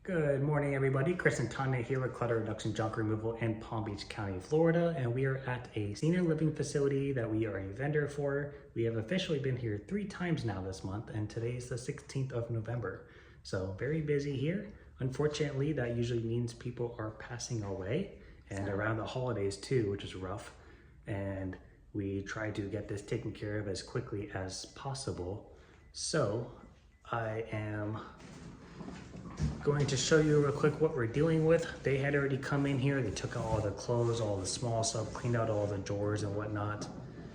Good morning, everybody. Chris and Tanya here with Clutter Reduction Junk Removal in Palm Beach County, Florida. And we are at a senior living facility that we are a vendor for. We have officially been here 3 times now this month, and today is the 16th of November. So very busy here. Unfortunately, that usually means people are passing away and around the holidays too, which is rough. And we try to get this taken care of as quickly as possible. So I am going to show you real quick what we're dealing with. They had already come in here, they took out all the clothes, all the small stuff, cleaned out all the drawers and whatnot.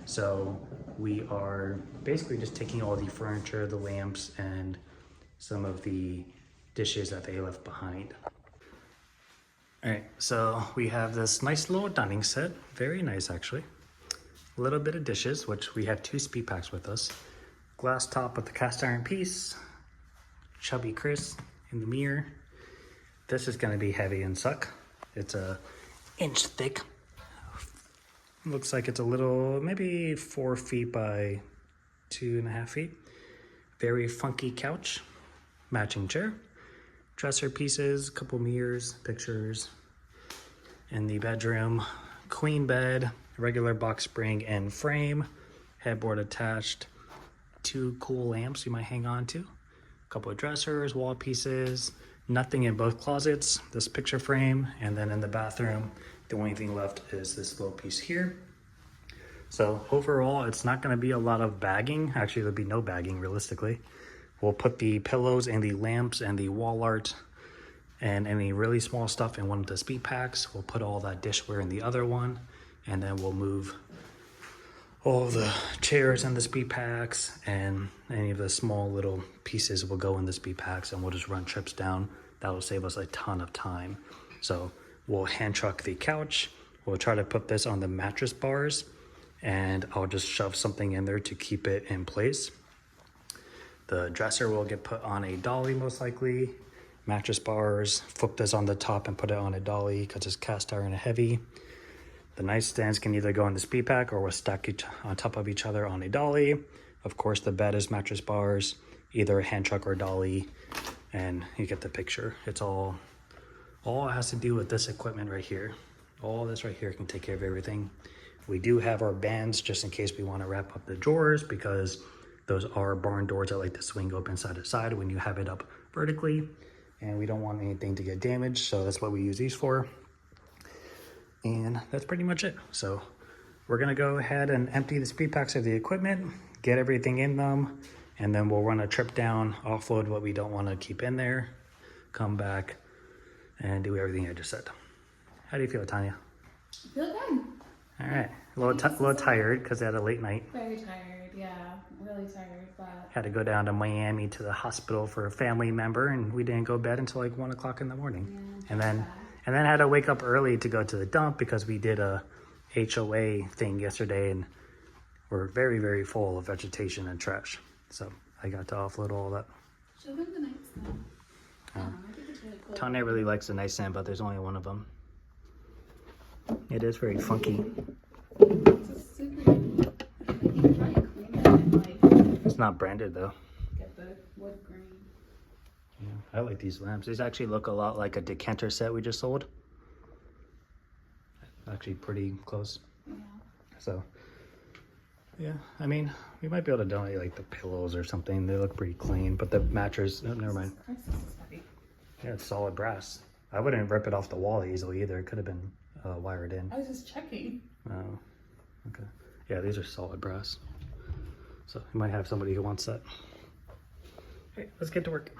So we are basically just taking all the furniture, the lamps, and some of the dishes that they left behind. All right, so we have this nice little dining set, very nice actually. A little bit of dishes, which we have 2 speed packs with us. Glass top with the cast iron piece, chubby Chris in the mirror. This is gonna be heavy and suck. It's a inch thick. Looks like it's a little, maybe 4 feet by 2.5 feet. Very funky couch, matching chair, dresser pieces, couple mirrors, pictures. In the bedroom, queen bed, regular box spring and frame, headboard attached, 2 cool lamps you might hang on to. Couple of dressers, wall pieces, nothing in both closets, this picture frame, and then in the bathroom, the only thing left is this little piece here. So overall, it's not gonna be a lot of bagging. Actually, there'll be no bagging realistically. We'll put the pillows and the lamps and the wall art and any really small stuff in one of the speed packs. We'll put all that dishware in the other one, and then we'll move all the chairs in the speed packs, and any of the small little pieces will go in the speed packs, and we'll just run trips down. That'll save us a ton of time. So we'll hand truck the couch. We'll try to put this on the mattress bars, and I'll just shove something in there to keep it in place. The dresser will get put on a dolly most likely. Mattress bars, flip this on the top and put it on a dolly because it's cast iron and heavy. The nightstands can either go in the speed pack or we'll stack each on top of each other on a dolly. Of course, the bed is mattress bars, either a hand truck or dolly, and you get the picture. It's all it has to do with this equipment right here. All this right here can take care of everything. We do have our bands just in case we want to wrap up the drawers, because those are barn doors that like to swing open side to side when you have it up vertically, and we don't want anything to get damaged, so that's what we use these for. And that's pretty much it. So we're gonna go ahead and empty the speed packs of the equipment, get everything in them, and then we'll run a trip down, offload what we don't want to keep in there, come back, and do everything I just said. How do you feel, Tanya? I feel good. All right, a little tired because I had a late night. Very tired, yeah, really tired, but... Had to go down to Miami to the hospital for a family member, and we didn't go to bed until like 1 o'clock in the morning. Yeah, And then had to wake up early to go to the dump because we did a HOA thing yesterday, and we're very, very full of vegetation and trash. So I got to offload all that. Show them the nightstand. I think it's really cool. Tanya really likes the nightstand, but there's only one of them. It is very funky. It's a super neat. I think you try to clean it and like It's not branded though. get the wood grain. Yeah, I like these lamps. These actually look a lot like a decanter set we just sold. Actually pretty close. Yeah. So yeah, I mean, we might be able to donate like the pillows or something. They look pretty clean, but the mattress, oh, never mind. Christ, this is heavy. Yeah, it's solid brass. I wouldn't rip it off the wall easily either. It could have been wired in. I was just checking. Oh, okay. Yeah, these are solid brass. So you might have somebody who wants that. Okay, let's get to work.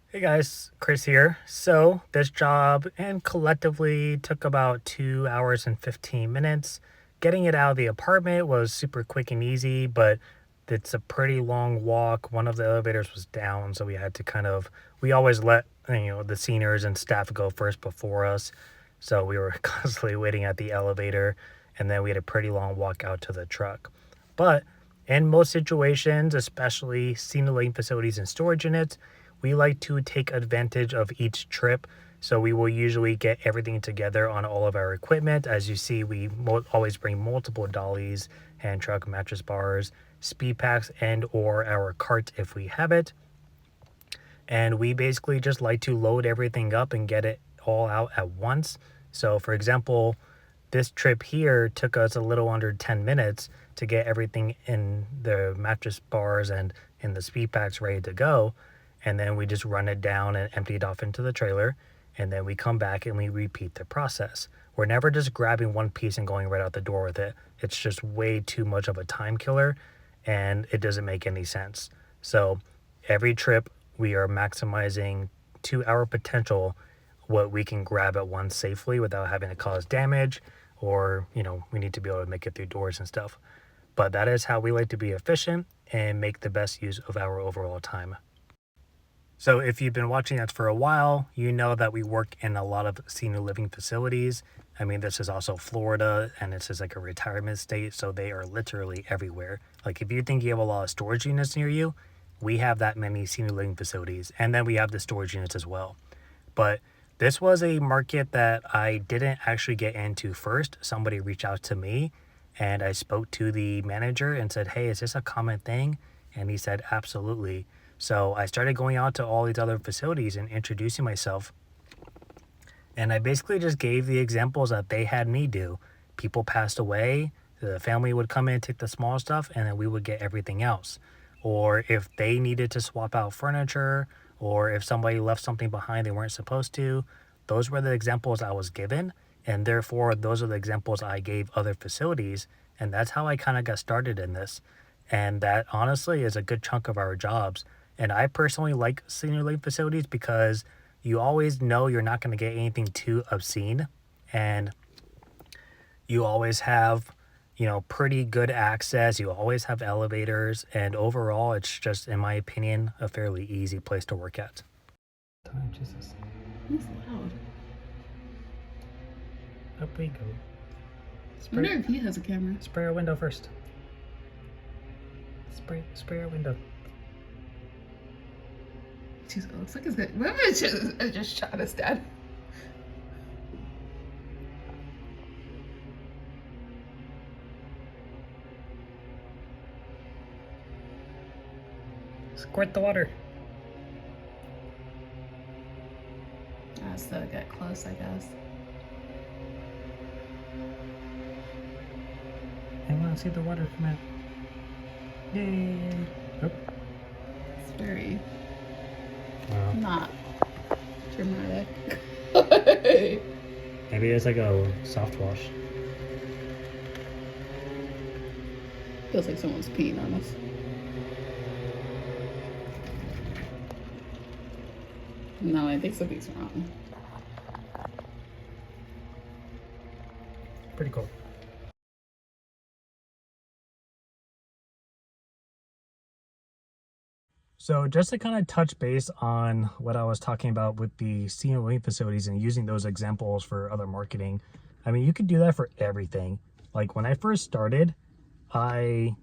Hey guys, Chris here. So this job and collectively took about 2 hours and 15 minutes. Getting it out of the apartment was super quick and easy, but it's a pretty long walk. One of the elevators was down, so we had to we always let the seniors and staff go first before us. So we were constantly waiting at the elevator, and then we had a pretty long walk out to the truck. But in most situations, especially senior living facilities and storage units, we like to take advantage of each trip. So we will usually get everything together on all of our equipment. As you see, we always bring multiple dollies, hand truck, mattress bars, speed packs, and or our cart if we have it. And we basically just like to load everything up and get it all out at once. So for example, this trip here took us a little under 10 minutes to get everything in the mattress bars and in the speed packs ready to go. And then we just run it down and empty it off into the trailer. And then we come back and we repeat the process. We're never just grabbing one piece and going right out the door with it. It's just way too much of a time killer and it doesn't make any sense. So every trip we are maximizing to our potential what we can grab at once safely without having to cause damage or, we need to be able to make it through doors and stuff. But that is how we like to be efficient and make the best use of our overall time. So if you've been watching us for a while, you know that we work in a lot of senior living facilities. I mean, this is also Florida and this is like a retirement state, so they are literally everywhere. Like if you think you have a lot of storage units near you, we have that many senior living facilities, and then we have the storage units as well. But this was a market that I didn't actually get into first. Somebody reached out to me and I spoke to the manager and said, hey, is this a common thing? And he said, absolutely. So I started going out to all these other facilities and introducing myself. And I basically just gave the examples that they had me do. People passed away, the family would come in and take the small stuff, and then we would get everything else. Or if they needed to swap out furniture, or if somebody left something behind they weren't supposed to, those were the examples I was given. And therefore, those are the examples I gave other facilities. And that's how I kind of got started in this. And that honestly is a good chunk of our jobs. And I personally like senior living facilities because you always know you're not going to get anything too obscene. And you always have, pretty good access. You always have elevators. And overall, it's just, in my opinion, a fairly easy place to work at. Jesus. It's loud. Up we go. I wonder if he has a camera. Spray our window first. Spray our window. Jeez, it looks like it's good. I just shot us, Dad. Squirt the water. Has to get close, I guess. I want to see the water come out. Yay! Oh. It's very Wow. not dramatic. Maybe it's like a soft wash. Feels like someone's peeing on us. No, I think something's wrong. Pretty cool. So just to kind of touch base on what I was talking about with the senior living facilities and using those examples for other marketing, I mean, you could do that for everything. Like when I first started, I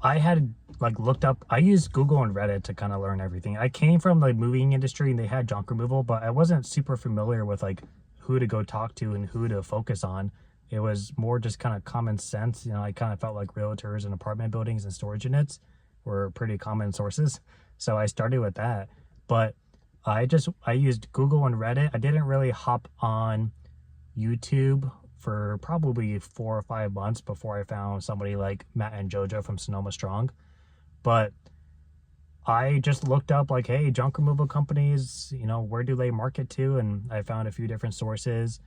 had like looked up, I used Google and Reddit to kind of learn everything. I came from the moving industry and they had junk removal, but I wasn't super familiar with like who to go talk to and who to focus on. It was more just kind of common sense. I kind of felt like realtors and apartment buildings and storage units were pretty common sources. So I started with that, but I used Google and Reddit. I didn't really hop on YouTube for probably 4 or 5 months before I found somebody like Matt and Jojo from Sonoma Strong. But I just looked up like, hey, junk removal companies, where do they market to? And I found a few different sources.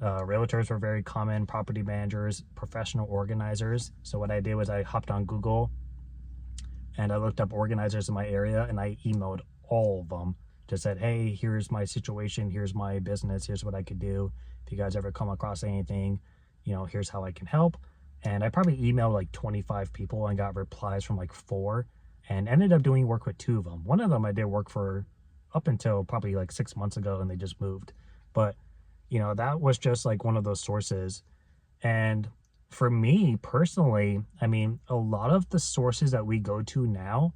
Realtors were very common, property managers, professional organizers. So what I did was I hopped on Google and I looked up organizers in my area and I emailed all of them. Just said, hey, here's my situation, here's my business, here's what I could do. If you guys ever come across anything, here's how I can help. And I probably emailed like 25 people and got replies from like 4 and ended up doing work with 2 of them. One of them I did work for up until probably like 6 months ago and they just moved. But, that was just like one of those sources. And for me personally, I mean, a lot of the sources that we go to now,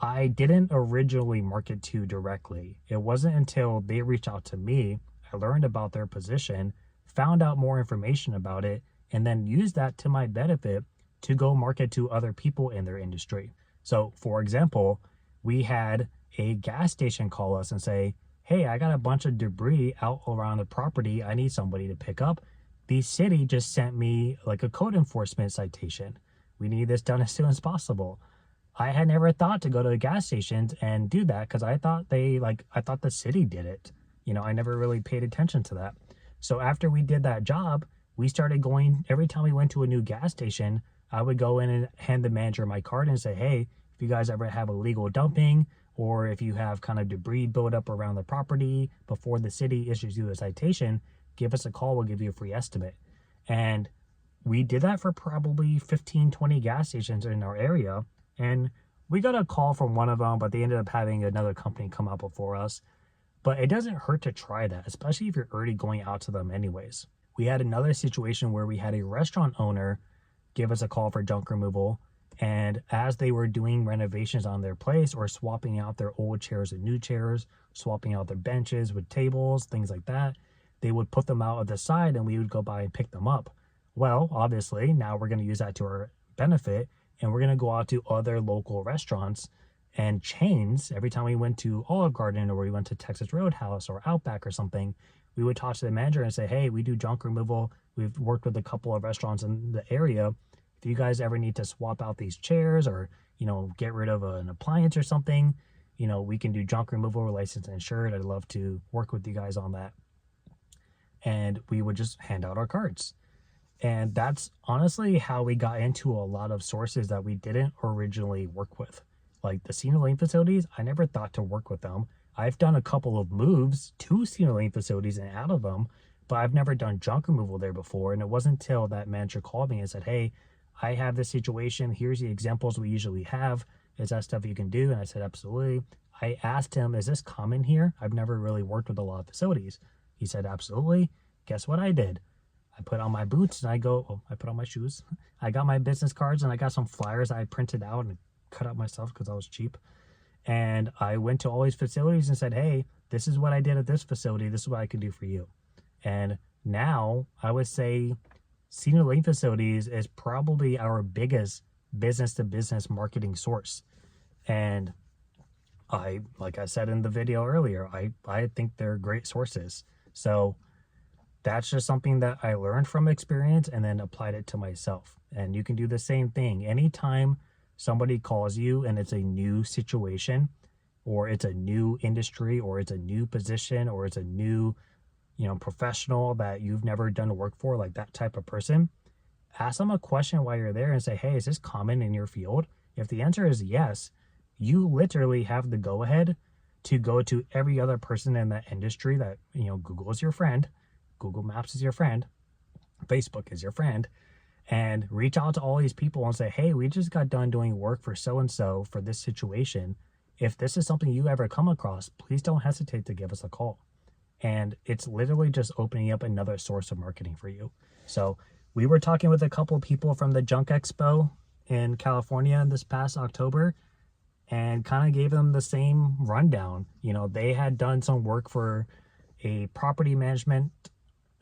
I didn't originally market to directly. It wasn't until they reached out to me, I learned about their position, found out more information about it, and then used that to my benefit to go market to other people in their industry. So for example, we had a gas station call us and say, hey, I got a bunch of debris out around the property. I need somebody to pick up. The city just sent me like a code enforcement citation. We need this done as soon as possible. I had never thought to go to the gas stations and do that because I thought I thought the city did it. I never really paid attention to that. So after we did that job, we started going every time we went to a new gas station. I would go in and hand the manager my card and say, hey, if you guys ever have illegal dumping or if you have kind of debris build up around the property before the city issues you a citation, give us a call. We'll give you a free estimate. And we did that for probably 15, 20 gas stations in our area. And we got a call from one of them, but they ended up having another company come out before us. But it doesn't hurt to try that, especially if you're already going out to them anyways. We had another situation where we had a restaurant owner give us a call for junk removal. And as they were doing renovations on their place or swapping out their old chairs and new chairs, swapping out their benches with tables, things like that, they would put them out at the side and we would go by and pick them up. Well, obviously, now we're going to use that to our benefit and we're going to go out to other local restaurants and chains. Every time we went to Olive Garden or we went to Texas Roadhouse or Outback or something, we would talk to the manager and say, hey, we do junk removal. We've worked with a couple of restaurants in the area. If you guys ever need to swap out these chairs or, get rid of an appliance or something, we can do junk removal. We're licensed and insured. I'd love to work with you guys on that. And we would just hand out our cards. And that's honestly how we got into a lot of sources that we didn't originally work with. Like the senior living facilities, I never thought to work with them. I've done a couple of moves to senior living facilities and out of them, but I've never done junk removal there before. And it wasn't until that manager called me and said, hey, I have this situation. Here's the examples we usually have. Is that stuff you can do? And I said, absolutely. I asked him, is this common here? I've never really worked with a lot of facilities. He said, absolutely. Guess what I did? I put on my boots and I put on my shoes. I got my business cards and I got some flyers I printed out and cut out myself because I was cheap. And I went to all these facilities and said, hey, this is what I did at this facility. This is what I could do for you. And now I would say senior living facilities is probably our biggest business to business marketing source. And like I said in the video earlier, I think they're great sources. So that's just something that I learned from experience and then applied it to myself. And you can do the same thing. Anytime somebody calls you and it's a new situation or it's a new industry or it's a new position or it's a new, professional that you've never done work for, like that type of person, ask them a question while you're there and say, hey, is this common in your field? If the answer is yes, you literally have the go ahead to go to every other person in that industry that, Google is your friend. Google Maps is your friend. Facebook is your friend. And reach out to all these people and say, hey, we just got done doing work for so-and-so for this situation. If this is something you ever come across, please don't hesitate to give us a call. And it's literally just opening up another source of marketing for you. So we were talking with a couple of people from the Junk Expo in California this past October and kind of gave them the same rundown. They had done some work for a property management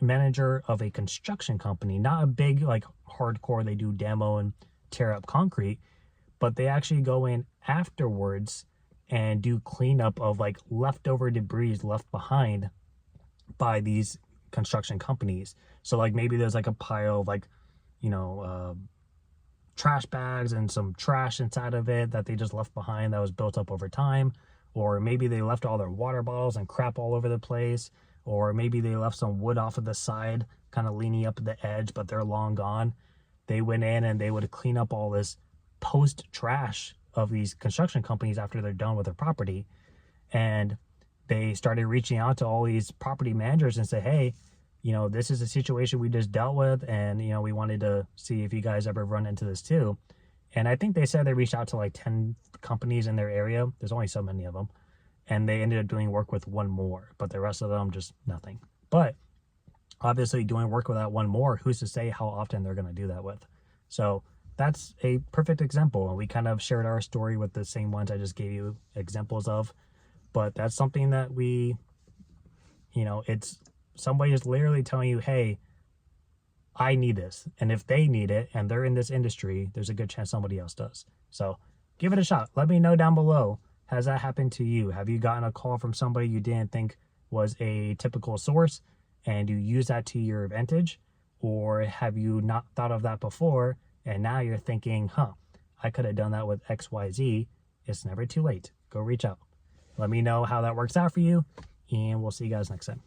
manager of a construction company, not a big like hardcore, they do demo and tear up concrete, but they actually go in afterwards and do cleanup of like leftover debris left behind by these construction companies. So like maybe there's like a pile of like, trash bags and some trash inside of it that they just left behind that was built up over time. Or maybe they left all their water bottles and crap all over the place. Or maybe they left some wood off of the side, kind of leaning up the edge, but they're long gone. They went in and they would clean up all this post trash of these construction companies after they're done with their property. And they started reaching out to all these property managers and say, hey, this is a situation we just dealt with. And, we wanted to see if you guys ever run into this too. And I think they said they reached out to like 10 companies in their area. There's only so many of them. And they ended up doing work with one more, but the rest of them just nothing. But obviously doing work with that one more, who's to say how often they're going to do that with? So that's a perfect example. And we kind of shared our story with the same ones I just gave you examples of. But that's something that we, it's somebody is literally telling you, hey, I need this. And if they need it and they're in this industry, there's a good chance somebody else does. So give it a shot. Let me know down below. Has that happened to you? Have you gotten a call from somebody you didn't think was a typical source and you use that to your advantage? Or have you not thought of that before and now you're thinking, I could have done that with XYZ. It's never too late. Go reach out. Let me know how that works out for you, and we'll see you guys next time.